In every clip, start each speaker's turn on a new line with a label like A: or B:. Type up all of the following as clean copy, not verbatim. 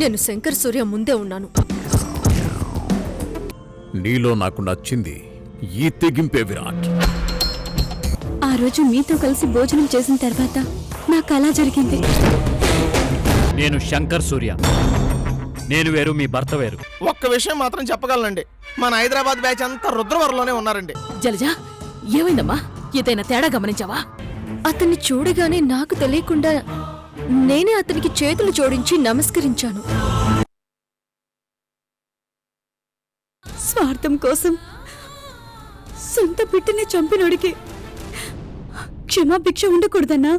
A: నేను శంకర్ సూర్య ముందే ఉన్నాను.
B: నీలో నాకు నచ్చింది ఈ తెగింపే విరాట్.
C: ఆ రోజు మీతో కలిసి భోజనం చేసిన తర్వాత నాకు అలా జరిగింది.
D: నేను శంకర్ సూర్య, నేను వేరు, మీ భర్త వేరు.
E: ఒక్క విషయం మాత్రం చెప్పగలనండి, మన హైదరాబాద్ బ్యాచ్ అంతా రుద్రవరంలోనే ఉన్నారండి.
F: జలజ, ఏమైందమ్మా? ఏదైనా తేడా గమనించావా?
A: అతన్ని చూడగానే నాకు తెలియకుండా నేనే అతనికి చేతులు జోడించి నమస్కరించాను.
C: స్వార్థం కోసం సొంత బిడ్డని చంపినోడికి క్షమాభిక్ష ఉండకూడదన్నా.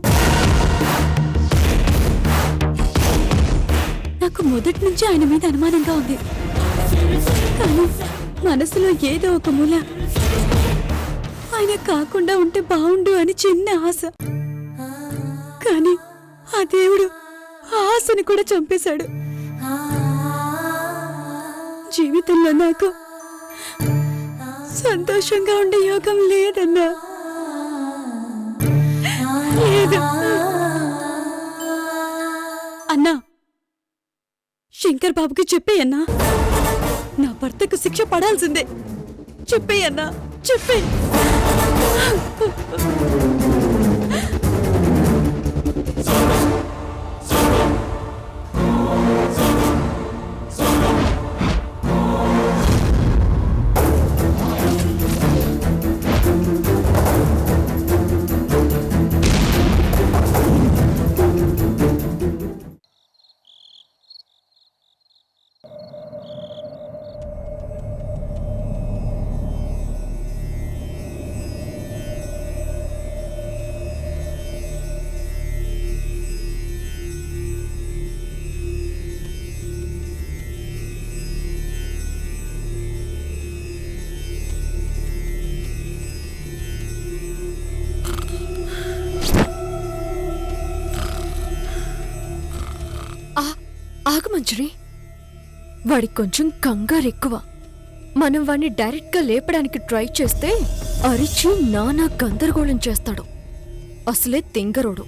C: నాకు మొదటి నుంచి ఆయన మీద అనుమానంగా ఉంది. కానీ మనసులో ఏదో ఒక మూల ఆయన కాకుండా ఉంటే బాగుండు అని చిన్న ఆశ. కానీ ఆ దేవుడు ఆ ఆశని కూడా చంపేశాడు. జీవితంలో నాకు సంతోషంగా ఉండే యోగం లేదన్నా, లేదు. అన్నా, శంకర్ బాబుకి చెప్పేయన్నా, నా భర్తకు శిక్ష పడాల్సిందే. చెప్పేయన్నా, చెప్పే.
A: ఆగు మంజరి, వాడికి కొంచెం కంగారు ఎక్కువ. మనం వాడిని డైరెక్ట్ గా లేపడానికి ట్రై చేస్తే అరిచి నానా గందరగోళం చేస్తాడు. అసలే తింగరోడు.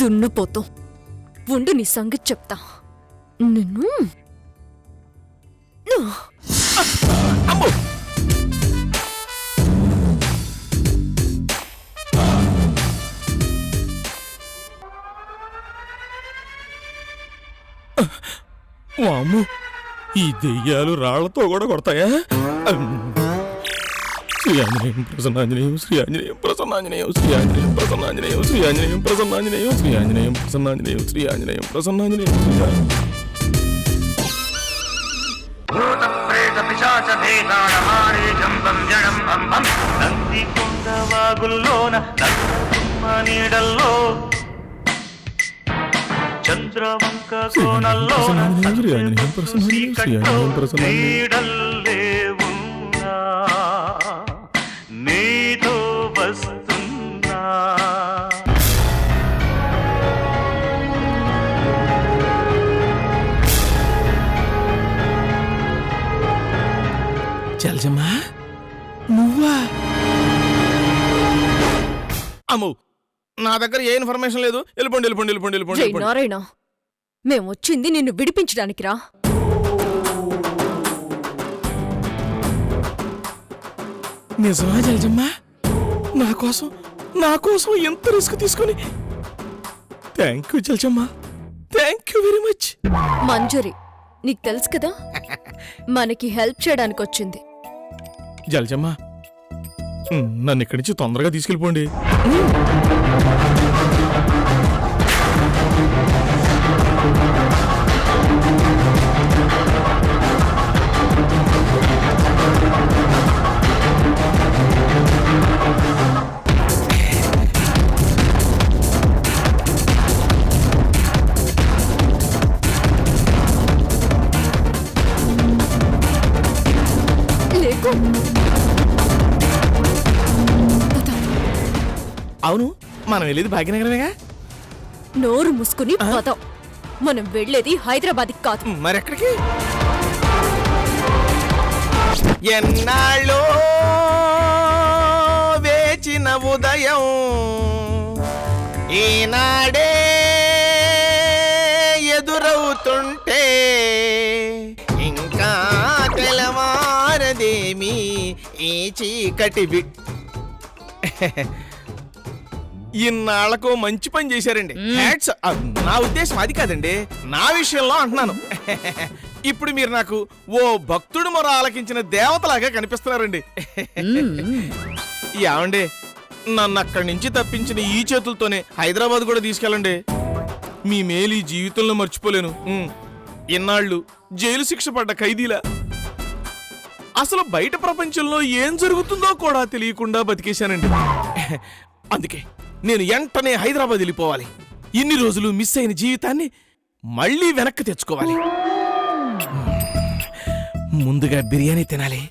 A: దున్నుపోతాం. ఉండు, నీ సంగతి చెప్తా. నిన్ను
E: వామ్మో, ఈ దెయ్యాలు రాళ్లతో కూడా కొడతాయా? శ్రీ ఆంజనేయం ప్రసన్నాంజనేయం, శ్రీ ఆంజనేయం ప్రసన్నాంజనేయం, శ్రీ ఆంజనేయం ప్రసన్నాంజనేయం, శ్రీ ఆంజనేయం ప్రసన్నాంజనేయం, శ్రీ ఆంజనేయం ప్రసన్నాంజనేయం, శ్రీ ఆంజనేయం ప్రసన్నాంజనేయం, శ్రీ ఆంజనేయం.
G: చంద్రవంక కోనల్లో నీతో వస్తున్నా.
E: జలజమ్మా, నువ్వా? అమ్మో, నా దగ్గర ఏ ఇన్ఫర్మేషన్ లేదు. వెళ్ళిపోండి, వెళ్ళిపోండి, వెళ్ళిపోండి, వెళ్ళిపోండి.
A: జై నారాయణ, మేమొచ్చింది నిన్ను విడిపించడానికి రా.
E: నిజమా జలజమ్మా? నా కోసం ఎంత రిస్క్ తీసుకుని? థ్యాంక్ యూ జలజమ్మా, thank you very much.
A: Manjari, నీకు తెలుసు కదా, మనకి హెల్ప్ చేయడానికి వచ్చింది.
E: జలజమ్మా, నన్ను ఇక్కడి నుంచి తొందరగా తీసుకెళ్ళిపోండి. అవును, మనం వెళ్ళేది భాగ్యనగరమేగా?
A: నోరు మూసుకుని పదం. మనం వెళ్ళేది హైదరాబాద్కి కాదు.
E: మరెక్కడికి? ఎన్నాళ్ళో వేచిన ఉదయం ఈనాడే ఎదురవుతుంటే ఇంకా తెలవారదేమి ఈ చీకటి ఇన్నాళ్లకు మంచి పని చేశారండి. హ్యాట్స్. నా ఉద్దేశం అది కాదండి, నా విషయంలో అంటున్నాను. ఇప్పుడు మీరు నాకు ఓ భక్తుడు మొర ఆలకించిన దేవతలాగా కనిపిస్తున్నారండి. ఏమండి, నన్ను అక్కడి నుంచి తప్పించిన ఈ చేతులతోనే హైదరాబాద్ కూడా తీసుకెళ్ళండి. మీ మేలు ఈ జీవితంలో మర్చిపోలేను. ఇన్నాళ్ళు జైలు శిక్ష పడ్డ ఖైదీలా అసలు బయట ప్రపంచంలో ఏం జరుగుతుందో కూడా తెలియకుండా బతికేశానండి. అందుకే నేను వెంటనే హైదరాబాద్ వెళ్ళిపోవాలి. ఇన్ని రోజులు మిస్ అయిన జీవితాన్ని మళ్ళీ వెనక్కి తెచ్చుకోవాలి. ముందుగా బిర్యానీ తినాలి,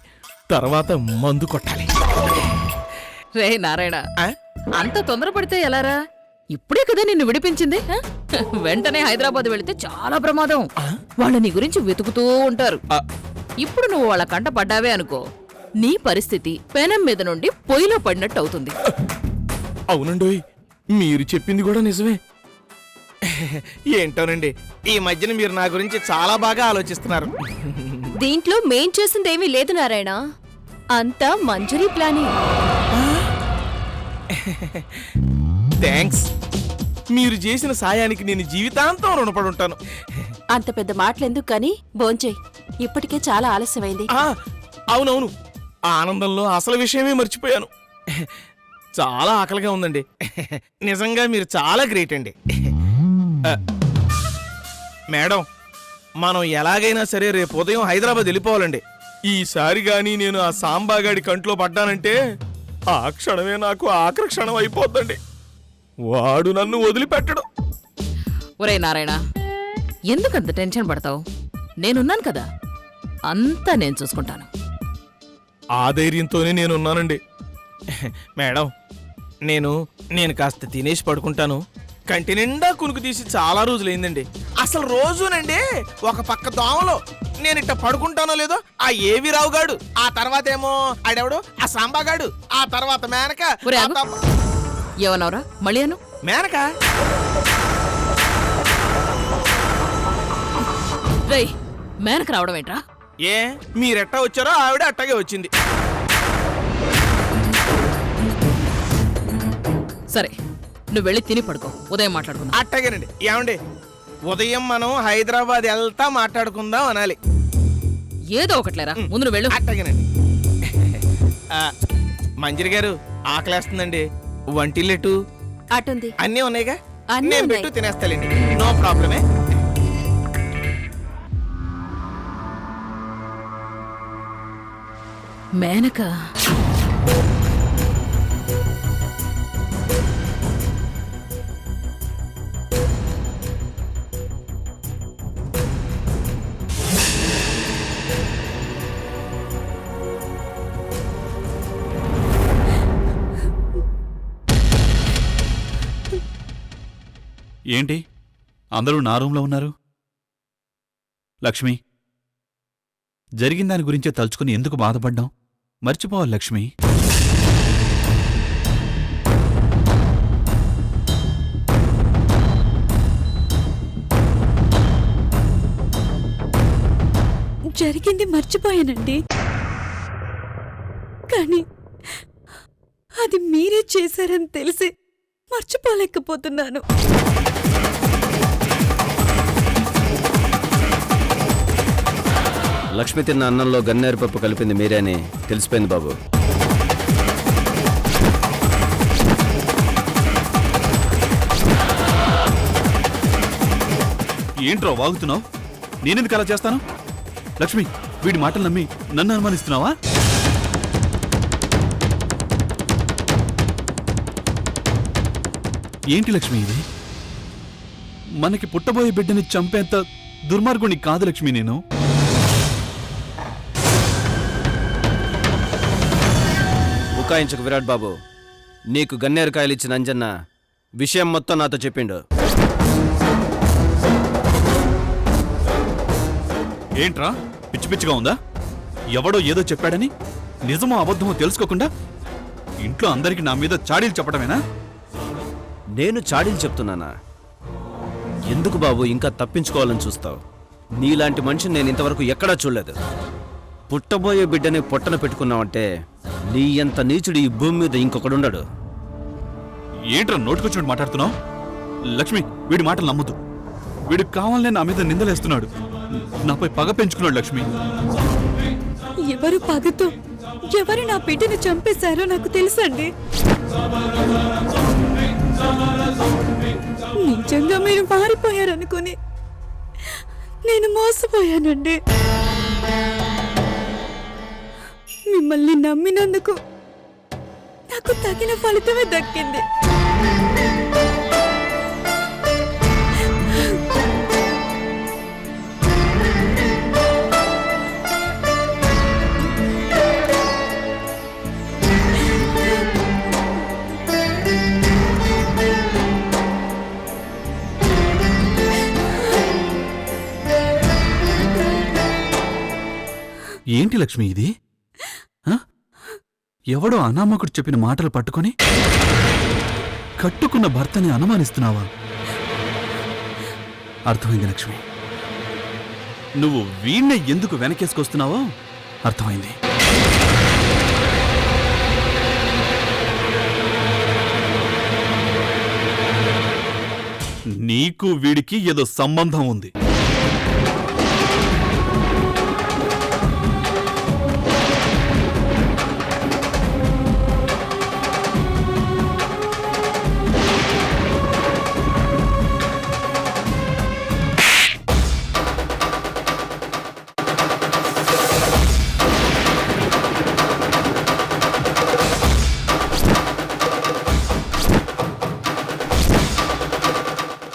E: తర్వాత మందు కొట్టాలి.
F: రే నారాయణ,
E: ఆ?
F: అంత తొందరపడితే ఎలారా? ఇప్పుడే కదా నిన్ను విడిపించింది. హ? వెంటనే హైదరాబాద్ వెళితే చాలా ప్రమాదం. వాళ్ళు నీ గురించి వెతుకుతూ ఉంటారు. ఇప్పుడు నువ్వు వాళ్ళ కంట పడ్డావే అనుకో, నీ పరిస్థితి పెనం మీద నుండి పొయ్యిలో పడినట్టు అవుతుంది.
E: అవునండోయ్, మీరు చెప్పింది కూడా నిజమే. ఏంటోనండి, ఈ మధ్యన మీరు నా గురించి చాలా బాగా ఆలోచిస్తున్నారు.
A: దీంట్లో మేం చేసిందేమీ లేదు నారాయణ, అంతా మంజరి ప్లానింగ్.
E: థ్యాంక్స్. మీరు చేసిన సాయానికి నేను జీవితాంతం రుణపడి ఉంటాను.
C: అంత పెద్ద మాటలెందుకు కానీ భోంచేయ్, ఇప్పటికే చాలా ఆలస్యమైంది.
E: అవునవును, ఆనందంలో అసలు విషయమే మర్చిపోయాను. చాలా ఆకలిగా ఉందండి. నిజంగా మీరు చాలా గ్రేట్ అండి. మేడం, మనం ఎలాగైనా సరే రేపు ఉదయం హైదరాబాద్ వెళ్ళిపోవాలండి. ఈసారి గాని నేను ఆ సాంబాగాడి కంట్లో పడ్డానంటే ఆ క్షణమే నాకు ఆఖరి క్షణం అయిపోద్దండి. వాడు నన్ను వదిలిపెట్టడు.
F: ఒరే నారాయణ, ఎందుకంత టెన్షన్ పడతావు? నేనున్నాను కదా, అంతా నేను చూసుకుంటాను.
E: ఆ ధైర్యంతోనే నేనున్నానండి. మేడం, నేను కాస్త తినేసి పడుకుంటాను. కంటి నిండా కునుకు తీసి చాలా రోజులైందండి. అసలు రోజునండి ఒక పక్క దోమలో నేను ఇట్ట పడుకుంటానో లేదో ఆ ఏవి రావుగాడు, ఆ తర్వాత ఏమో ఆడెవడు ఆ సాంబాగాడు, ఆ తర్వాత మేనక.
F: ఒరే ఆగు. ఏమన్నావురా మళ్ళీ అను?
E: మేనక
F: రేయ్, మేనకు రావడం ఏంట్రా?
E: ఏ మీరెట్టా వచ్చారో ఆవిడ అట్టాగే వచ్చింది.
F: సరే, నువ్వు వెళ్ళి తిని పడుకో, ఉదయం మాట్లాడుకుందాం.
E: అట్టాగేనండి. ఏమండి, ఉదయం మనం హైదరాబాద్ వెళ్తా మాట్లాడుకుందాం అనాలి.
F: ఏదో ఒకట్లేరా, ముందు నువ్వు వెళ్ళు.
E: అట్టాగేనండి. మంజరి గారు, ఆకలేస్తుందండి. వంటిల్లెట్టు
C: అటుంది.
E: అన్నీ ఉన్నాయిగా,
C: అన్నీ
E: నేను
C: ఉన్నాయి.
E: పెట్టు తినేస్తాలేండి, నో ప్రాబ్లమే.
F: మేనక
D: ఏంటి అందరూ నా రూంలో ఉన్నారు? లక్ష్మి, జరిగిన దాని గురించే తలుచుకుని ఎందుకు బాధపడ్డాం? మర్చిపోవాలి లక్ష్మి.
C: జరిగింది మర్చిపోయానండి, కానీ అది మీరే చేశారని తెలిసి మర్చిపోలేకపోతున్నాను.
H: లక్ష్మి తిన్న అన్నంలో గన్నేరు పప్పు కలిపింది మీరేని తెలిసిపోయింది బాబు.
D: ఏంట్రో వాగుతున్నావు? నేనెందుకు అలా చేస్తాను? లక్ష్మి, వీడి మాటలు నమ్మి నన్ను అనుమానిస్తున్నావా? ఏంటి లక్ష్మి ఇది? మనకి పుట్టబోయే బిడ్డని చంపేంత దుర్మార్గుని కాదు లక్ష్మి నేను.
H: బుకాయించకు విరాట్ బాబు. నీకు గన్నేరుకాయలు ఇచ్చిన అంజన్న విషయం మొత్తం నాతో చెప్పిండు.
D: ఏంట్రా పిచ్చి పిచ్చిగా ఉందా? ఎవడో ఏదో చెప్పాడని నిజమో అబద్ధమో తెలుసుకోకుండా ఇంట్లో అందరికి నా మీద చాడీలు చెప్పడమేనా?
H: నేను చాడీలు చెప్తున్నానా? ఎందుకు బాబు ఇంకా తప్పించుకోవాలని చూస్తావు? నీలాంటి మనిషిని నేను ఇంతవరకు ఎక్కడా చూడలేదు. పుట్టబోయే బిడ్డని పొట్టన పెట్టుకున్నావంటే నీ అంత నీచుడు ఈ భూమి మీద ఇంకొకడుండడు.
D: ఏంట్రా నోటికొచ్చినట్టు మాట్లాడుతున్నావు? లక్ష్మి, వీడి మాటలు నమ్మద్దు. వీడికి కావాలనే నా మీద నిందలేస్తున్నాడు. నాపై పగ పెంచుకున్నాడు. లక్ష్మి,
C: ఎవరు పగతో ఎవరు నా బిడ్డను చంపేశారో నాకు తెలుసండి. నిజంగా మీరు మారిపోయారనుకుని నేను మోసపోయానండి. మిమ్మల్ని నమ్మినందుకు నాకు తగిన ఫలితమే దక్కింది.
D: ఏంటి లక్ష్మి ఇది? ఆ? ఎవడో అనామకుడు చెప్పిన మాటలు పట్టుకొని కట్టుకున్న భర్తని అనుమానిస్తున్నావా? అర్థమైంది లక్ష్మి. నువ్వు వీణ్ణి ఎందుకు వెనకేసుకొస్తున్నావో అర్థమైంది. నీకు వీడికి ఏదో సంబంధం ఉంది.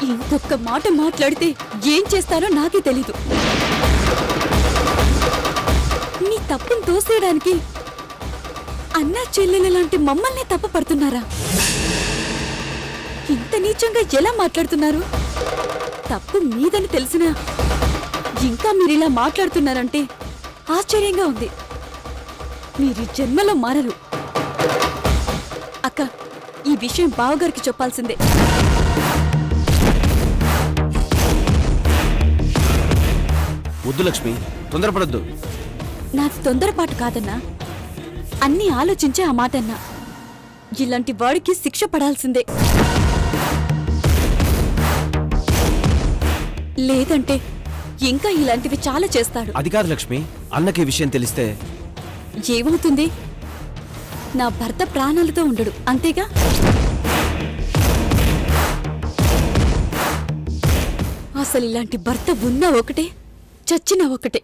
C: ఇంకొక మాట మాట్లాడితే ఏం చేస్తారో నాకే తెలీదు. నీ తప్పును తోసేయడానికి అన్నా చెల్లెల లాంటి మమ్మల్ని తప్పు పడుతున్నారా? ఇంత నీచంగా ఎలా మాట్లాడుతున్నారు? తప్పు మీదని తెలిసినా ఇంకా మీరిలా మాట్లాడుతున్నారంటే ఆశ్చర్యంగా ఉంది. మీరు జన్మలో మారరు. అక్క, ఈ విషయం బావగారికి చెప్పాల్సిందే.
H: వద్దు లక్ష్మి, తొందరపడద్దు.
C: నాకు తొందరపాటు కాదన్నా, అన్నీ ఆలోచించే ఆ మాట అన్నా. ఇలాంటి వాడికి శిక్ష పడాల్సిందే. లేదంటే ఇంకా ఇలాంటివి చాలా చేస్తాడు.
H: అది కాదు లక్ష్మి, అన్నకి ఈ విషయం తెలిస్తే
C: ఏమవుతుంది? నా భర్త ప్రాణాలతో ఉండడు, అంతేగా? అసలు ఇలాంటి భర్త ఉన్నా ఒకటే, చచ్చినా ఒకటే.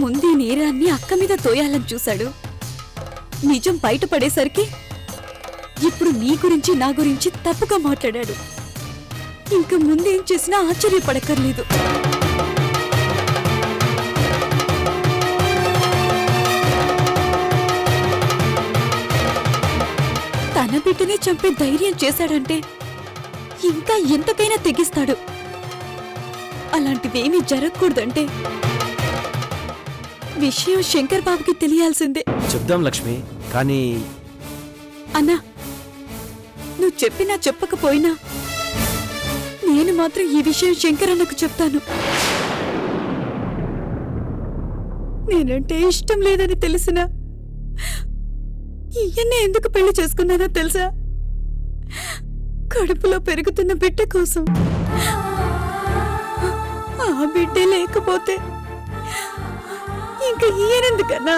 C: ముందు నేరాన్ని అక్క మీద తోయాలని చూశాడు. నిజం బయటపడేసరికి ఇప్పుడు నీ గురించి నా గురించి తప్పుగా మాట్లాడాడు. ఇంకా ముందేం చేసినా ఆశ్చర్యపడక్కర్లేదు. తన బిడ్డనే చంపే ధైర్యం చేశాడంటే ఇంకా ఎంతకైనా తెగిస్తాడు. అలాంటివేమీ జరగకూడదంటే విషయం శంకర్ బాబుకి తెలియాల్సిందే.
H: చెప్దాం లక్ష్మి, కానీ
C: అన్నా, నువ్వు చెప్పినా చెప్పకపోయినా నేను మాత్రం ఈ విషయం శంకర్ అన్నకు చెప్తాను. నేనంటే ఇష్టం లేదని తెలిసినా ఈయన్నే ఎందుకు పెళ్లి చేసుకున్నానో తెలుసా? కడుపులో పెరుగుతున్న బిడ్డ కోసం. ఆ బిడ్డే లేకపోతే ఇంకా ఈయనెందుకన్నా?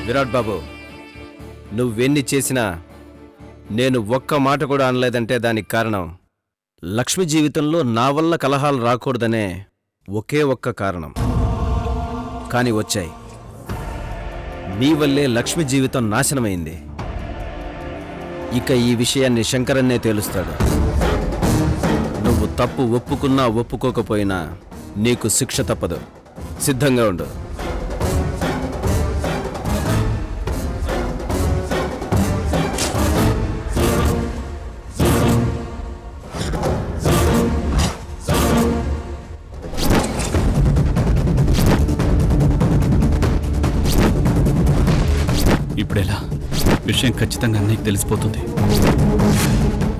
H: విరాట్ బాబు, నువ్వెన్ని చేసినా నేను ఒక్క మాట కూడా అనలేదంటే దానికి కారణం లక్ష్మి జీవితంలో నా వల్ల కలహాలు రాకూడదనే ఒకే ఒక్క కారణం. కానీ వచ్చాయి. నీ వల్లే లక్ష్మి జీవితం నాశనమైంది. ఇక ఈ విషయాన్ని శంకరన్నే తేలుస్తాడు. నువ్వు తప్పు ఒప్పుకున్నా ఒప్పుకోకపోయినా నీకు శిక్ష తప్పదు. సిద్ధంగా ఉండు.
D: ఇప్పుడెలా? విషయం ఖచ్చితంగా అన్నయ్యకి తెలిసిపోతుంది.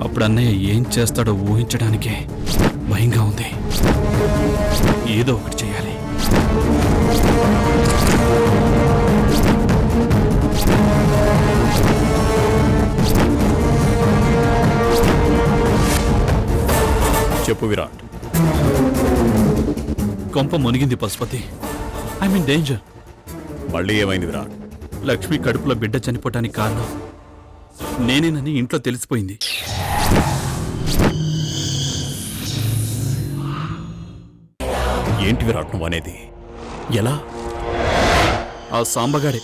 D: అప్పుడు అన్నయ్య ఏం చేస్తాడో ఊహించడానికే భయంగా ఉంది. ఏదో ఒకటి చేయాలి.
B: చెప్పు విరాట్.
D: కొంప మునిగింది పశుపతి. I mean danger.
B: మళ్ళీ ఏమైంది విరాట్?
D: లక్ష్మి కడుపులో బిడ్డ చనిపోవటానికి కారణం నేనేనని ఇంట్లో తెలిసిపోయింది.
B: ఏంటి విరాట్ నువ్వు అనేది? ఎలా?
D: ఆ సాంబగాడే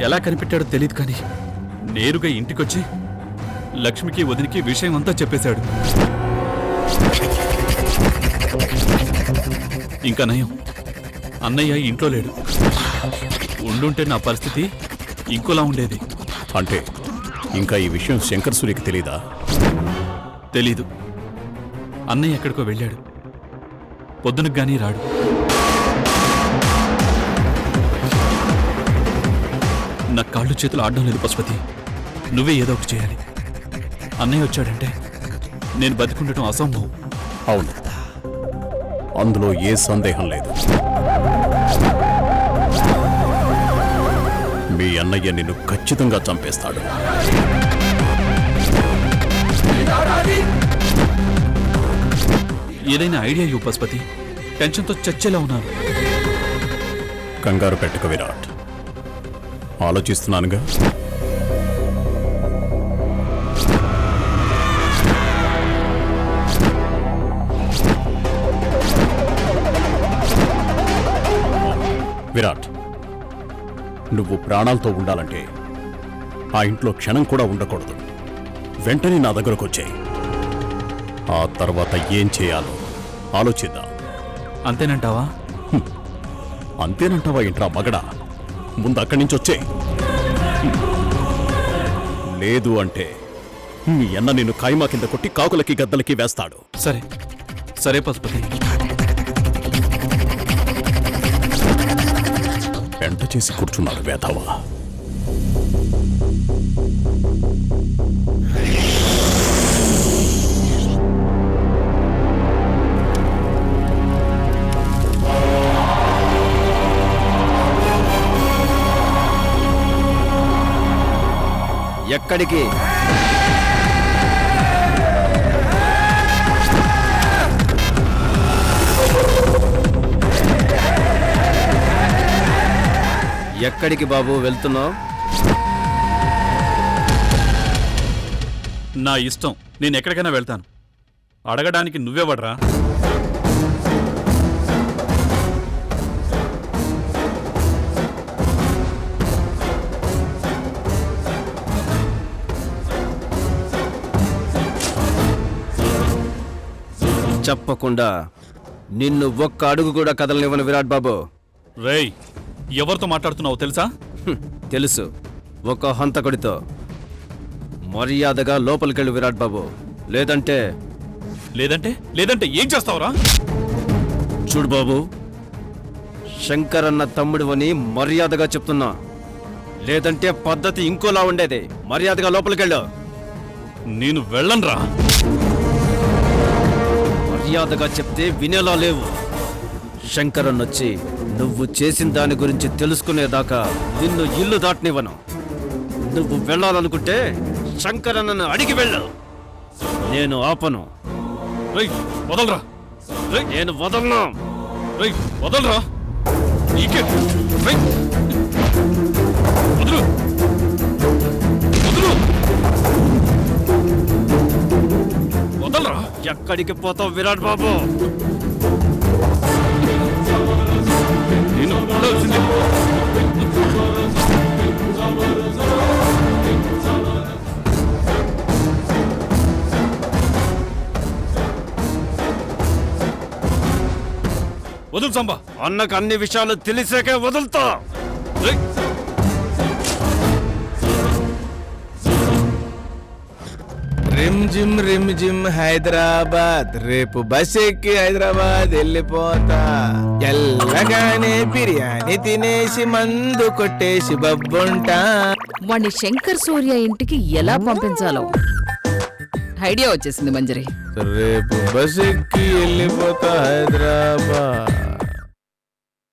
D: ఎలా కనిపెట్టాడో తెలియదు కానీ నేరుగా ఇంటికొచ్చి లక్ష్మికి వదినికి విషయం అంతా చెప్పేశాడు. ఇంకా నయం, అన్నయ్య ఇంట్లో లేడు. ఉండుంటే నా పరిస్థితి ఇంకోలా ఉండేది.
B: అంటే ఇంకా ఈ విషయం శంకర్ సూరికి తెలీదా?
D: తెలీదు. అన్నయ్య ఎక్కడికో వెళ్ళాడు. పొద్దునకు గానీ రాడు. నా కాళ్ళు చేతులు ఆడడం లేదు పశుపతి. నువ్వే ఏదో ఒకటి చేయాలి. అన్నయ్య వచ్చాడంటే నేను బతికుండటం అసంభవం.
B: అవును, అందులో ఏ సందేహం లేదు. మీ అన్నయ్య నిన్ను ఖచ్చితంగా చంపేస్తాడు.
D: ఏదైనా ఐడియా ఇవ్వు పశుపతి. టెన్షన్తో చచ్చేలా ఉన్నాను.
B: కంగారు పెట్టుకు విరాట్. ఆలోచిస్తున్నానుగా. విరాట్, నువ్వు ప్రాణాలతో ఉండాలంటే ఆ ఇంట్లో క్షణం కూడా ఉండకూడదు. వెంటనే నా దగ్గరకు వచ్చాయి. ఆ తర్వాత ఏం చేయాలో ఆలోచిద్దాం.
D: అంతేనంటావా?
B: అంతేనంటావా ఇంట్రా మగడా? ముందు అక్కడి నుంచి వచ్చేయ్. లేదు అంటే మీ అన్న నిన్ను కాయమా కింద కొట్టి కాకులకి గద్దలకి వేస్తాడు.
D: సరే సరే పశుపతి.
B: వెంట చేసి కూర్చున్నాడు వేధవా.
H: ఎక్కడికి? ఎక్కడికి బాబు వెళ్తున్నావు?
D: నా ఇష్టం. నేను ఎక్కడికైనా వెళ్తాను. అడగడానికి నువ్వెవడ్రా?
H: చెప్పకుండా నిన్ను ఒక్క అడుగు కూడా కదలనివ్వను విరాట్ బాబు.
D: రేయ్, ఎవరితో మాట్లాడుతున్నావో తెలుసా?
H: తెలుసు. ఒక హంతకుడితో. మర్యాదగా లోపలికెళ్ళు విరాట్ బాబు. లేదంటే
D: లేదంటే లేదంటే ఏం చేస్తావురా?
H: చూడు బాబు, శంకరన్న తమ్ముడివని మర్యాదగా చెప్తున్నా. లేదంటే పద్ధతి ఇంకోలా ఉండేది. మర్యాదగా లోపలికెళ్ళు.
D: నేను వెళ్ళనురా.
H: మర్యాదగా చెప్తే వినేలా లేవు. శంకరన్నొచ్చి నువ్వు చేసిన దాని గురించి తెలుసుకునేదాకా నిన్ను ఇల్లు దాటనివ్వను. నువ్వు వెళ్ళాలనుకుంటే శంకరన్నను అడిగి వెళ్ళు. నేను ఆపను.
D: రేయ్, వదలరా. రేయ్,
H: నేను వదలను.
D: రేయ్, వదలరా. నీకే. రేయ్, వదలు. వదలు. వదలరా.
H: ఎక్కడికి పోతావు విరాట్ బాబు?
D: నేను వదలాల్సిందే. వదులు సంబా.
H: అన్నకు అన్ని విషయాలు తెలిసాకే వదులుతా.
D: రేయ్.
E: రిమ్ జిమ్ హైదరాబాద్, రేపు బస్ ఎక్కి హైదరాబాద్ వెళ్ళిపోతా. ఎల్లగానే బిర్యానీ తినేసి మందు కొట్టేసి బబ్బుంటా.
F: వాణ్ణి శంకర్ సూర్య ఇంటికి ఎలా పంపించాలో ఐడియా వచ్చేసింది మంజరి.
E: రేపు బస్ ఎక్కి వెళ్ళిపోతా హైదరాబాద్.